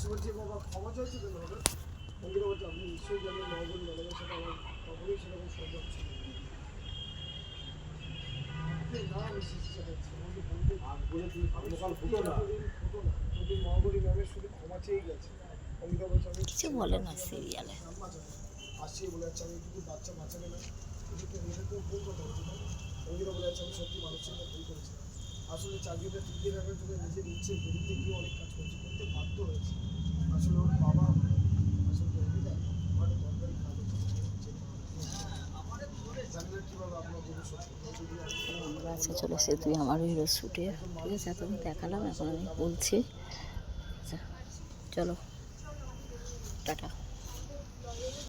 বলছি বাবা ক্ষমা চাইছি কেন হবে মন্দিরে বলছে আপনি নিশ্চয়ই জানেন মহাবলী ম্যাডামের সাথে আমার কখনোই সেরকম সম্ভব ছিল না আমি শিশু চালাচ্ছি আমাকে বলতে বলে তুমি কাল ফুটো না যদি মহাবলী ম্যামের শুধু ক্ষমা চেয়ে গেছে অঙ্গিতা বলছে আমি কিছু বলে না সিরিয়ালে আসছি বলে যাচ্ছে আমি কিন্তু বাচ্চা বাঁচাবে না এদিকে এরকম ভুল কথা হচ্ছে না অঙ্গিতা বলে যাচ্ছে আমি সত্যি মানুষের সাথে ভুল করেছি আসলে চাকরিটা টিকিয়ে রাখার জন্য নিজের ইচ্ছের বিরুদ্ধে গিয়ে অনেক কাজ করতে বাধ্য হয়েছে আসলে ওর বাবা আসলে অঙ্গিতা আমার দরকারি কাজ হচ্ছে জানি না কীভাবে আপনার ভবিষ্যৎ আচ্ছা চলে এসে তুই আমার হিরো শ্যুটে ঠিক আছে এতক্ষণ দেখালাম এখন আমি বলছি আচ্ছা চলো টাটা।